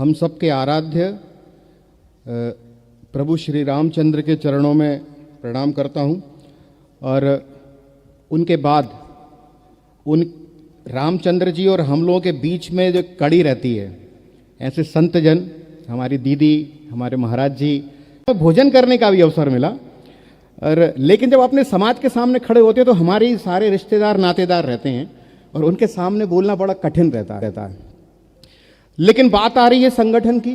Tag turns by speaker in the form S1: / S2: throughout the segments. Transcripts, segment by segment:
S1: हम सबके आराध्य प्रभु श्री रामचंद्र के चरणों में प्रणाम करता हूं और उनके बाद उन रामचंद्र जी और हम लोगों के बीच में जो कड़ी रहती है, ऐसे संत जन, हमारी दीदी, हमारे महाराज जी, भोजन करने का भी अवसर मिला। और लेकिन जब अपने समाज के सामने खड़े होते हैं तो हमारे सारे रिश्तेदार नातेदार रहते हैं और उनके सामने बोलना बड़ा कठिन रहता है। लेकिन बात आ रही है संगठन की,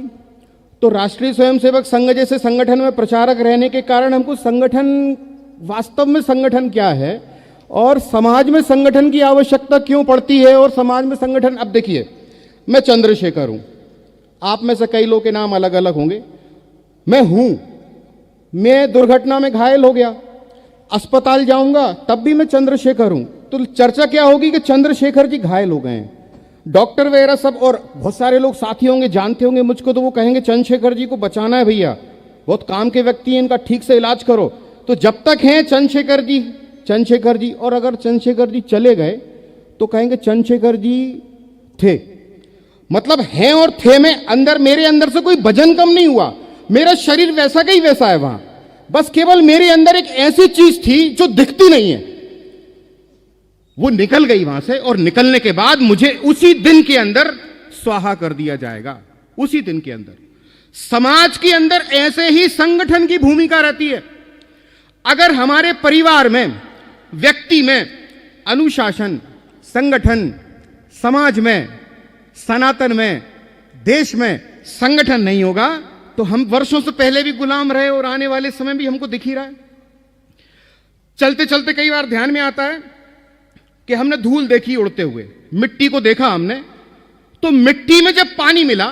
S1: तो राष्ट्रीय स्वयंसेवक संघ जैसे संगठन में प्रचारक रहने के कारण हमको संगठन, वास्तव में संगठन क्या है और समाज में संगठन की आवश्यकता क्यों पड़ती है और समाज में संगठन। अब देखिए, मैं चंद्रशेखर हूं, आप में से कई लोग के नाम अलग अलग होंगे। मैं दुर्घटना में घायल हो गया, अस्पताल जाऊंगा तब भी मैं चंद्रशेखर हूं, तो चर्चा क्या होगी कि चंद्रशेखर जी घायल हो गए हैं। डॉक्टर वगैरह सब और बहुत सारे लोग साथी होंगे, जानते होंगे मुझको, तो वो कहेंगे चंद्रशेखर जी को बचाना है भैया, बहुत काम के व्यक्ति हैं, इनका ठीक से इलाज करो। तो जब तक हैं चंद्रशेखर जी, और अगर चंद्रशेखर जी चले गए तो कहेंगे चंद्रशेखर जी थे। मतलब हैं और थे में अंदर, मेरे अंदर से कोई वजन कम नहीं हुआ, मेरा शरीर वैसा का ही वैसा है वहां, बस केवल मेरे अंदर एक ऐसी चीज थी जो दिखती नहीं है, वो निकल गई वहां से, और निकलने के बाद मुझे उसी दिन के अंदर स्वाहा कर दिया जाएगा। उसी दिन के अंदर समाज के अंदर ऐसे ही संगठन की भूमिका रहती है। अगर हमारे परिवार में, व्यक्ति में अनुशासन, संगठन, समाज में, सनातन में, देश में संगठन नहीं होगा तो हम वर्षों से पहले भी गुलाम रहे और आने वाले समय भी हमको दिख ही रहा है। चलते चलते कई बार ध्यान में आता है कि हमने धूल देखी उड़ते हुए, मिट्टी को देखा हमने, तो मिट्टी में जब पानी मिला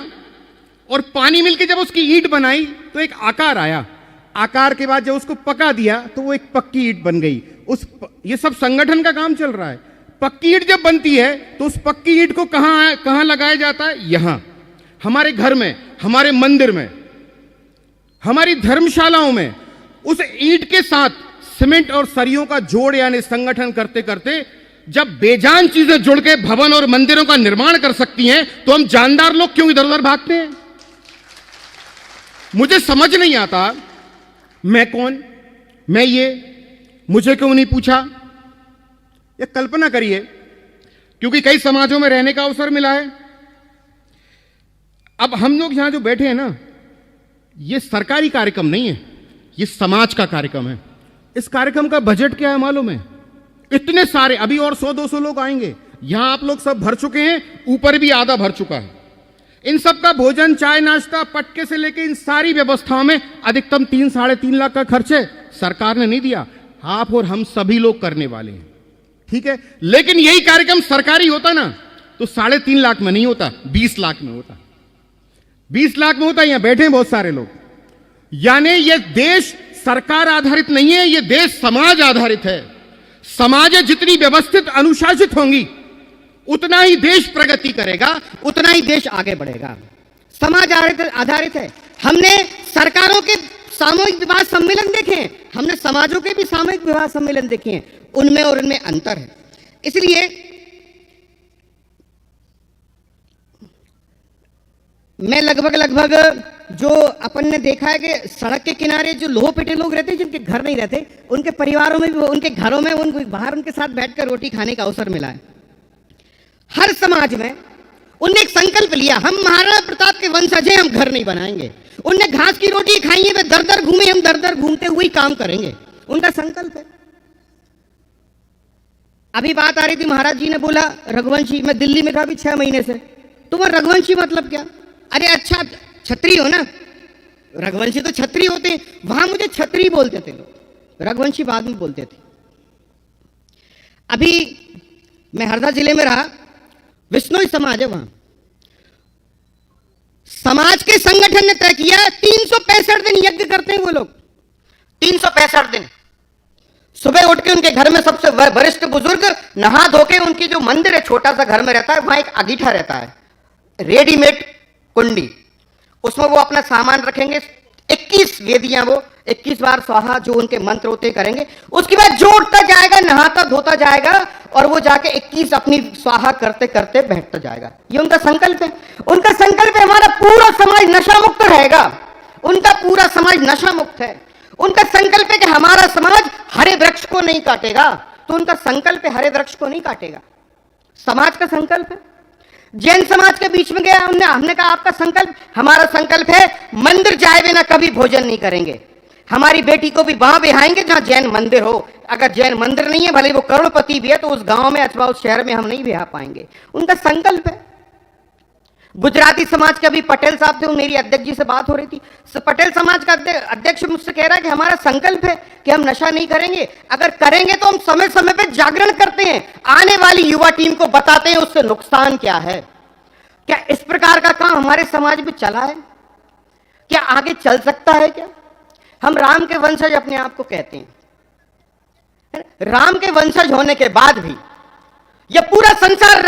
S1: और पानी मिलके जब उसकी ईंट बनाई तो एक आकार आया, आकार के बाद जब उसको पका दिया तो वो एक पक्की ईंट बन गई। ये सब संगठन का काम चल रहा है। पक्की ईंट जब बनती है तो उस पक्की ईंट को कहां लगाया जाता है? यहां, हमारे घर में, हमारे मंदिर में, हमारी धर्मशालाओं में। उस ईंट के साथ सीमेंट और सरियों का जोड़ यानी संगठन करते करते जब बेजान चीजें जुड़ के भवन और मंदिरों का निर्माण कर सकती हैं तो हम जानदार लोग क्यों इधर उधर भागते हैं? मुझे समझ नहीं आता, मैं कौन, मैं ये, मुझे क्यों नहीं पूछा? ये कल्पना करिए, क्योंकि कई समाजों में रहने का अवसर मिला है। अब हम लोग यहां जो बैठे हैं ना, ये सरकारी कार्यक्रम नहीं है, ये समाज का कार्यक्रम है। इस कार्यक्रम का बजट क्या है मालूम है? इतने सारे, अभी और 100-200 लोग आएंगे। यहां आप लोग सब भर चुके हैं, ऊपर भी आधा भर चुका है। इन सब का भोजन, चाय, नाश्ता, पटके से लेकर इन सारी व्यवस्थाओं में अधिकतम 3-3.5 लाख का खर्च है। सरकार ने नहीं दिया, आप और हम सभी लोग करने वाले हैं, ठीक है। लेकिन यही कार्यक्रम सरकारी होता ना तो 3.5 लाख में नहीं होता, 20 लाख में होता। 20 लाख में होता। यहां बैठे हैं बहुत सारे लोग। यानी ये देश सरकार आधारित नहीं है, ये देश समाज आधारित है। समाज जितनी व्यवस्थित, अनुशासित होंगी उतना ही देश प्रगति करेगा, उतना ही देश आगे बढ़ेगा।
S2: समाज आधारित है। हमने सरकारों के सामूहिक विवाह सम्मेलन देखे हैं, हमने समाजों के भी सामूहिक विवाह सम्मेलन देखे हैं, उनमें और उनमें अंतर है। इसलिए मैं लगभग जो अपन ने देखा है कि सड़क के किनारे जो लोह पिटे लोग रहते हैं, जिनके घर नहीं रहते, उनके परिवारों में भी, उनके घरों में बाहर उनके साथ बैठकर रोटी खाने का अवसर मिला है। हर समाज में उनने एक संकल्प लिया, हम महाराणा प्रताप के वंशज हैं, हम घर नहीं बनाएंगे। उनने घास की रोटी खाई है, वे दर दर घूमे, हम दर दर घूमते हुए काम करेंगे, उनका संकल्प है। अभी बात आ रही थी, महाराज जी ने बोला रघुवंशी, मैं दिल्ली में था अभी 6 महीने से, तो वह रघुवंशी मतलब क्या? अरे अच्छा, छत्री हो ना, रघुवंशी तो छत्री होते हैं, वहां मुझे छत्री बोलते थे लोग, रघुवंशी बाद में बोलते थे। अभी मैं हरदा जिले में रहा, विष्णोई समाज है वहां, समाज के संगठन ने तय किया 365 दिन यज्ञ करते हैं वो लोग। 365 दिन सुबह उठ के उनके घर में सबसे वरिष्ठ बुजुर्ग नहा धो के, उनकी जो मंदिर है छोटा सा घर में रहता है, वहां एक अंगीठा रहता है, रेडीमेड कुंडी, उसमें वो अपना सामान रखेंगे। 21 वेदियां, वो 21 बार स्वाहा जो उनके मंत्र होते करेंगे, उसके बाद जो उठता जाएगा, नहाता धोता जाएगा और वो जाके 21 अपनी स्वाहा करते करते बैठता जाएगा। ये उनका संकल्प है। उनका संकल्प है हमारा पूरा समाज नशा मुक्त रहेगा। उनका पूरा समाज नशा मुक्त है। उनका संकल्प है कि हमारा समाज हरे वृक्ष को नहीं काटेगा। तो उनका संकल्प है हरे वृक्ष को नहीं काटेगा। समाज का संकल्प है। जैन समाज के बीच में गया, हमने कहा आपका संकल्प, हमारा संकल्प है मंदिर जाए बिना कभी भोजन नहीं करेंगे। हमारी बेटी को भी वहां बिहाएंगे जहां जैन मंदिर हो। अगर जैन मंदिर नहीं है, भले वो करोड़पति भी है, तो उस गांव में अथवा उस शहर में हम नहीं बिहा पाएंगे। उनका संकल्प है। गुजराती समाज के अभी पटेल साहब थे, मेरी अध्यक्ष जी से बात हो रही थी। पटेल समाज का अध्यक्ष मुझसे कह रहा है कि हमारा संकल्प है कि हम नशा नहीं करेंगे। अगर करेंगे तो हम समय समय पे जागरण करते हैं, आने वाली युवा टीम को बताते हैं उससे नुकसान क्या है। क्या इस प्रकार का काम हमारे समाज में चला है? क्या आगे चल सकता है? क्या हम राम के वंशज अपने आप को कहते हैं? राम के वंशज होने के बाद भी यह पूरा संसार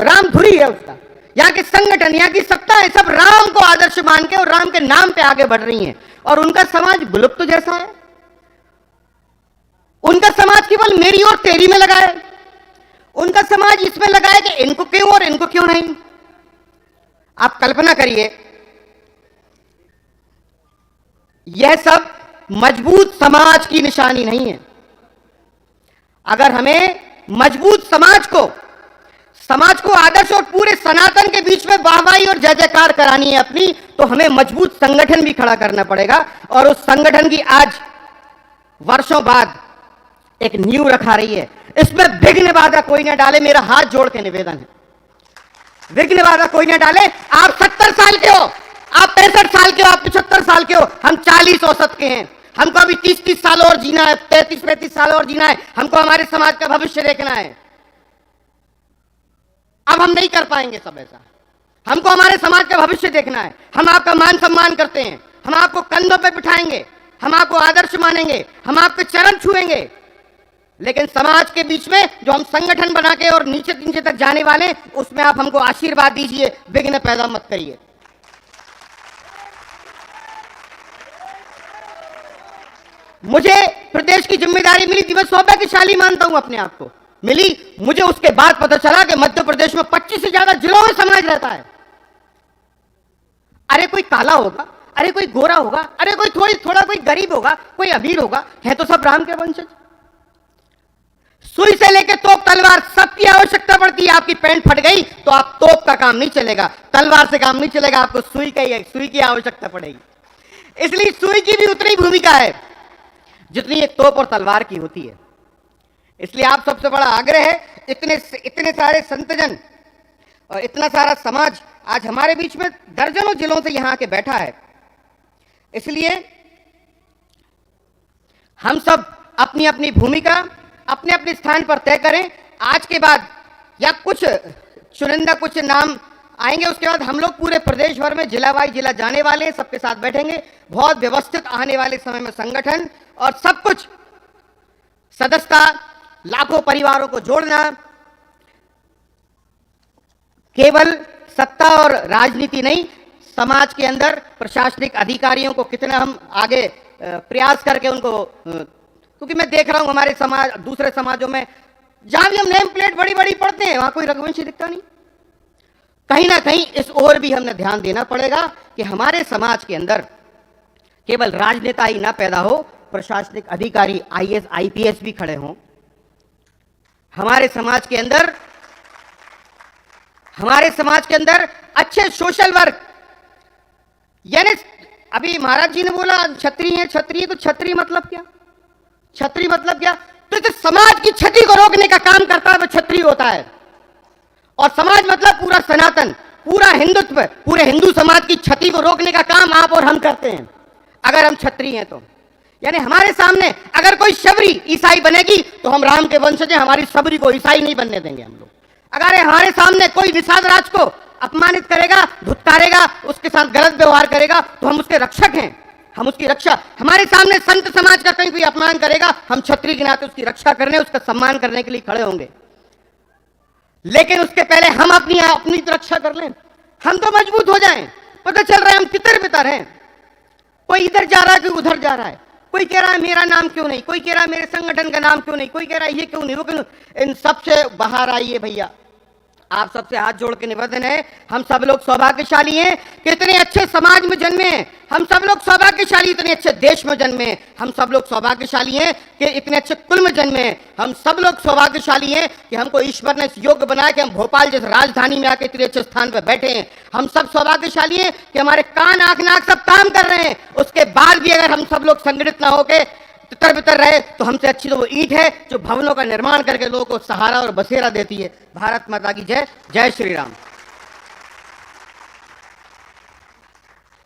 S2: रामधुरी है उसका। यहाँ के संगठन, यहाँ की सत्ता है, सब राम को आदर्श मान के और राम के नाम पे आगे बढ़ रही हैं। और उनका समाज विलुप्त जैसा है। उनका समाज केवल मेरी और तेरी में लगा है। उनका समाज इसमें लगा है कि इनको क्यों और इनको क्यों नहीं। आप कल्पना करिए, यह सब मजबूत समाज की निशानी नहीं है। अगर हमें मजबूत समाज को आदर्श और पूरे सनातन के बीच में वाहवाही और जय जयकार करानी है अपनी, तो हमें मजबूत संगठन भी खड़ा करना पड़ेगा। और उस संगठन की आज वर्षों बाद एक नींव रखा रही है। इसमें विघ्न बाधा कोई ना डाले, मेरा हाथ जोड़ के निवेदन है। विघ्न बाधा कोई ना डाले। आप 70 साल के हो, आप 65 साल के हो, आप 75 साल के हो, हम 40 औसत के हैं। हमको अभी 30-30 साल और जीना है, 35-35 साल और जीना है। हमको हमारे समाज का भविष्य देखना है। अब हम नहीं कर पाएंगे सब ऐसा। हमको हमारे समाज का भविष्य देखना है। हम आपका मान सम्मान करते हैं, हम आपको कंधों पे बिठाएंगे, हम आपको आदर्श मानेंगे, हम आपके चरण छुएंगे। लेकिन समाज के बीच में जो हम संगठन बना के और नीचे नीचे तक जाने वाले, उसमें आप हमको आशीर्वाद दीजिए, विघ्न पैदा मत करिए। मुझे प्रदेश की जिम्मेदारी मिली, मैं सौभाग्यशाली मानता हूं अपने आप को, मिली। मुझे उसके बाद पता चला कि मध्य प्रदेश में 25 से ज्यादा जिलों में समाज रहता है। अरे कोई काला होगा, अरे कोई गोरा होगा, अरे कोई थोड़ा कोई गरीब होगा, कोई अमीर होगा, है तो सब राम के वंशज। सुई से लेके तोप तलवार सबकी आवश्यकता पड़ती है। आपकी पैंट फट गई तो आप तोप का काम नहीं चलेगा, तलवार से काम नहीं चलेगा, आपको सुई की आवश्यकता पड़ेगी। इसलिए सुई की भी उतनी भूमिका है जितनी एक तोप और तलवार की होती है। इसलिए आप सबसे बड़ा आग्रह है, इतने सारे संतजन और इतना सारा समाज आज हमारे बीच में दर्जनों जिलों से यहां आके बैठा है। इसलिए हम सब अपनी अपनी भूमिका अपने अपने स्थान पर तय करें। आज के बाद या कुछ चुनिंदा कुछ नाम आएंगे, उसके बाद हम लोग पूरे प्रदेश भर में जिला वाई जिला जाने वाले हैं, सबके साथ बैठेंगे। बहुत व्यवस्थित आने वाले समय में संगठन और सब कुछ, सदस्यता, लाखों परिवारों को जोड़ना। केवल सत्ता और राजनीति नहीं, समाज के अंदर प्रशासनिक अधिकारियों को कितना हम आगे प्रयास करके उनको, क्योंकि मैं देख रहा हूं हमारे समाज, दूसरे समाजों में जहां भी हम नेम प्लेट बड़ी बड़ी पढ़ते हैं, वहां कोई रघुवंशी दिखता नहीं। कहीं ना कहीं इस ओर भी हमने ध्यान देना पड़ेगा कि हमारे समाज के अंदर केवल राजनेता ही ना पैदा हो, प्रशासनिक अधिकारी आईएएस आईपीएस भी खड़े हों। हमारे समाज के अंदर अच्छे सोशल वर्क, यानी अभी महाराज जी ने बोला छत्री है, छत्री है, तो छत्री मतलब क्या? छत्री मतलब क्या? तो जो समाज की क्षति को रोकने का काम करता है वो छत्री होता है। और समाज मतलब पूरा सनातन, पूरा हिंदुत्व, पूरे हिंदू समाज की क्षति को रोकने का काम आप और हम करते हैं अगर हम छत्री हैं तो। यानी हमारे सामने अगर कोई शबरी ईसाई बनेगी तो हम राम के वंशज हैं, हमारी शबरी को ईसाई नहीं बनने देंगे हम लोग। अगर हमारे सामने कोई निषाद राज को अपमानित करेगा, धुतकारेगा, उसके साथ गलत व्यवहार करेगा, तो हम उसके रक्षक हैं, हम उसकी रक्षा। हमारे सामने संत समाज का कहीं कोई अपमान करेगा, हम छत्री के नाते उसकी रक्षा करने, उसका सम्मान करने के लिए खड़े होंगे। लेकिन उसके पहले हम अपनी रक्षा कर लें, हम तो मजबूत हो जाएं। पता चल रहा है हम तितर बितर हैं, कोई इधर जा रहा है, कोई उधर जा रहा है, कोई कह रहा है मेरा नाम क्यों नहीं, कोई कह रहा है मेरे संगठन का नाम क्यों नहीं, कोई कह रहा है ये क्यों नहीं, वो क्यों नहीं। इन सबसे बाहर आइए भैया, आप सबसे हाथ जोड़ के निवेदन है, हम सब लोग सौभाग्यशाली हैं कि इतने अच्छे समाज में जन्मे, हम सब लोग सौभाग्यशाली इतने अच्छे देश में जन्मे, हम सब लोग सौभाग्यशाली हैं कि इतने अच्छे कुल में जन्मे, हम सब लोग सौभाग्यशाली हैं कि हमको ईश्वर ने इस योग्य बनाया कि हम भोपाल जैसे राजधानी में आके इतने अच्छे स्थान पर बैठे हैं। हम सब सौभाग्यशाली हैं कि हमारे कान आंख नाक सब काम कर रहे हैं, उसके बाद भी अगर हम सब लोग संगठित ना होके तितर बितर रहे तो हमसे अच्छी तो वो ईंट है जो भवनों का निर्माण करके लोगों को सहारा और बसेरा देती है। भारत माता की जय, जय श्री राम।